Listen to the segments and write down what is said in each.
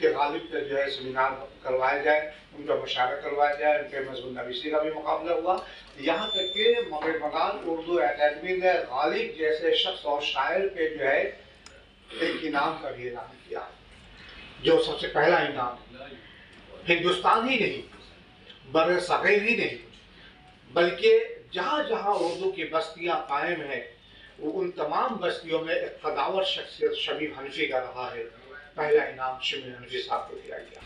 کہ غالب پہ جو ہے سیمینار کروایا جائے، ان کا مشاورہ کروایا جائے، ان کے مضمون نویسی کا بھی مقابلہ ہوا، یہاں تک کہ مغرب بنگال اردو اکیڈمی نے غالب جیسے شخص اور شاعر پہ جو ہے ایک انعام کا بھی اعلان کیا، جو سب سے پہلا انعام ہندوستان ہی نہیں، بر صغیر ہی نہیں، بلکہ جہاں جہاں اردو کی بستیاں قائم ہیں ان تمام بستیوں میں ایک قداور شخصیت شمیم حنفی کا رہا ہے، پہلا انعام شمیم حنفی صاحب کو دیا گیا۔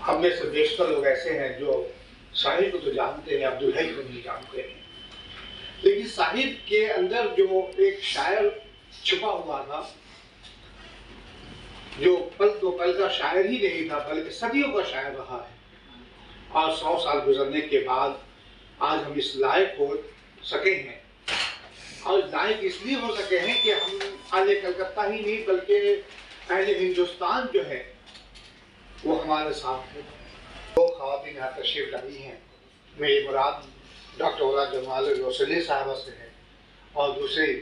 ہم میں سے بیشتر لوگ ایسے ہیں جو شاعر کو تو جانتے ہیں، عبدالحی کو نہیں جانتے ہیں، لیکن صاحب کے اندر جو ایک شاعر چھپا ہوا تھا، جو پل دو پل کا شاعر ہی نہیں تھا بلکہ صدیوں کا شاعر رہا ہے، اور 100 سال گزرنے کے بعد آج ہم اس لائق ہو سکے ہیں، اور لائق اس لیے ہو سکے ہیں کہ ہم اہل کلکتہ ہی نہیں بلکہ اہل ہندوستان جو ہے وہ ہمارے ساتھ ہیں۔ دو خواتین یہاں تشریف لائی ہیں، میری مراد ڈاکٹر اولا جمال الوسلی صاحبہ سے ہے، اور دوسری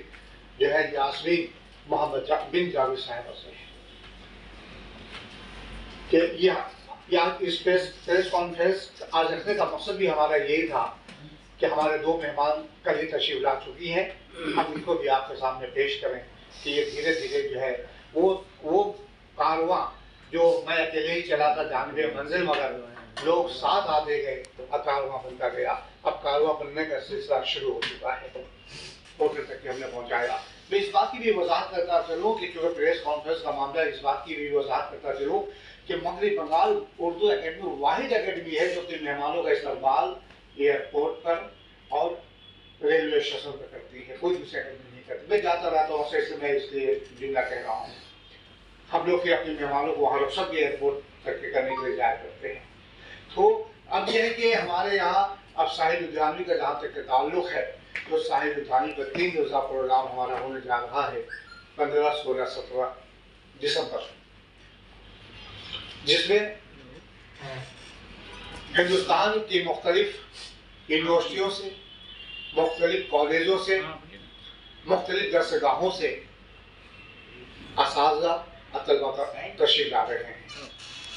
جو ہے یاسمین محمد بن جاوید صاحبہ سے ہے، کہ اس پریس کانفرنس آج رکھنے کا مقصد بھی ہمارا یہی تھا کہ ہمارے دو مہمان کل ہی تشریف لا چکی ہیں، ہم ان کو بھی آپ کے سامنے پیش کریں کہ یہ دھیرے دھیرے جو ہے وہ کارواں جو میں اکیلے ہی چلا تھا جانبے منزل، مگر لوگ ساتھ آتے گئے اور کارواں بنتا گیا، اب کارواں بننے کا سلسلہ شروع ہو چکا ہے، ہوٹل تک کہ ہم نے پہنچایا۔ میں اس بات کی بھی وضاحت کرتا چلوں کہ چونکہ پریس کانفرنس کا معاملہ، اس بات کی بھی وضاحت کرتا چلوں کہ مغرب بنگال اردو اکیڈمی واحد اکیڈمی ہے جو اپنے مہمانوں کا استقبال ایئرپورٹ پر اور ریلوے اسٹیشن پر کرتی ہے، کوئی دوسری اکیڈمی نہیں کرتی۔ میں جاتا رہتا ہوں سے میں اس لیے جملہ کہہ رہا ہوں، ہم لوگ اپنے مہمانوں کو وہاں رخصت بھی ایئرپورٹ تک کرنے کے لیے جایا کرتے ہیں۔ تو اب یہ ہے کہ ہمارے یہاں اب ساحل لدھیانوی کا جہاں تک تعلق ہے تو ساحل لدھیانوی کا 3 روزہ پروگرام ہمارا ہونے جا رہا ہے 15، 16، 17 دسمبر، جس میں ہندوستان کی مختلف یونیورسٹیوں سے، مختلف کالجوں سے، مختلف درسگاہوں سے اساتذہ اور طلبہ تشریف لا رہے ہیں۔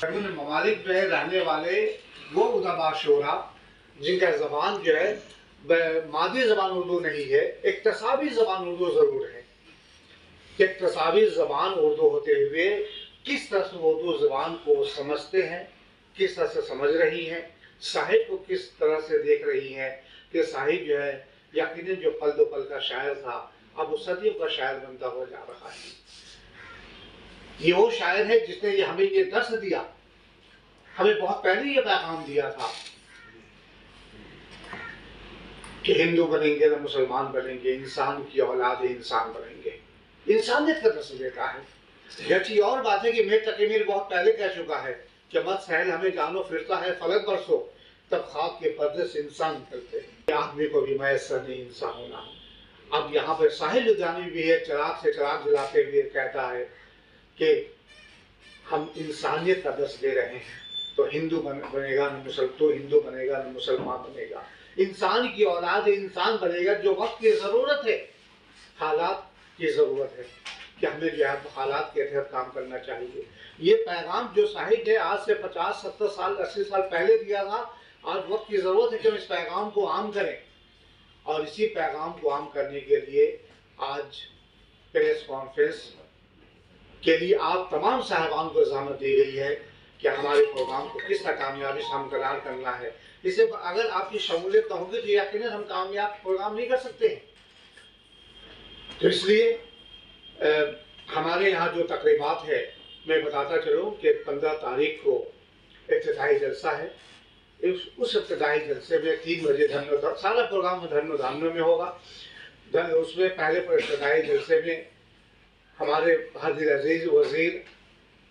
بیرون ممالک میں رہنے والے وہ ادبا شعراء جن کا زبان جو ہے مادری زبان اردو نہیں ہے، اکتسابی زبان اردو ضرور ہے، کہ اکتسابی زبان اردو ہوتے ہوئے کس طرح سے اردو زبان کو سمجھتے ہیں، کس طرح سے سمجھ رہی ہیں، صاحب کو کس طرح سے دیکھ رہی ہیں کہ صاحب جو ہے یقیناً جو پل دو پل کا شاعر تھا اب وہ صدیوں کا شاعر بنتا ہوا جا رہا ہے۔ یہ وہ شاعر ہے جس نے ہمیں یہ درس دیا، ہمیں بہت پہلے یہ پیغام دیا تھا کہ ہندو بنیں گے نہ مسلمان بنیں گے، انسان کی اولاد انسان بنیں گے، انسانیت کا درس دیتا ہے۔ یہ اور بات ہے کہ میر تقی میر بہت پہلے کہہ چکا ہے کہ مت سہل ہمیں جانو پھرتا ہے فلک برسو، تب خاک کے پردے سے انسان نکلتے ہیں، آدمی کو بھی میسر نہیں انسان ہونا۔ اب یہاں پر ساحل لدھیانوی بھی ہے، چراغ سے چراغ جلاتے ہوئے کہتا ہے کہ ہم انسانیت کا درس دے رہے ہیں، تو ہندو بنے گا نہ تو ہندو بنے گا نہ مسلمان بنے گا، انسان کی اولاد انسان بنے گا۔ جو وقت کی ضرورت ہے، حالات کی ضرورت ہے کہ ہمیں جو ہے حالات کے تحت کام کرنا چاہیے۔ یہ پیغام جو صاحب نے آج سے 50، 70 سال، 80 سال پہلے دیا تھا، آج وقت کی ضرورت ہے کہ ہم اس پیغام کو عام کریں، اور اسی پیغام کو عام کرنے کے لیے آج پریس کانفرنس کے لیے آپ تمام صاحبان کو زحمت دی گئی ہے کہ ہمارے پروگرام کو کس طرح کامیابی سے ہمکنار کرنا ہے۔ اسے اگر آپ کی شمولیت نہ ہوگی تو یقیناً ہم کامیاب پروگرام نہیں کر سکتے ہیں۔ تو اس لیے ہمارے یہاں جو تقریبات ہے میں بتاتا چلوں کہ 15 تاریخ کو افتتاحی جلسہ ہے۔ اس ابتدائی جلسے میں 3 بجے سارا پروگرام دھرم و دھامنوں میں ہوگا۔ اس میں پہلے پر ابتدائی جلسے میں ہمارے حاضر عزیز وزیر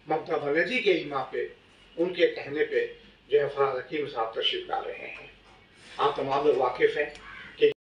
ممتا بنرجی کے ایما پہ، ان کے کہنے پہ جو ہے فراز حکیم صاحب تشریف لا رہے ہیں۔ آپ تمام لوگ واقف ہیں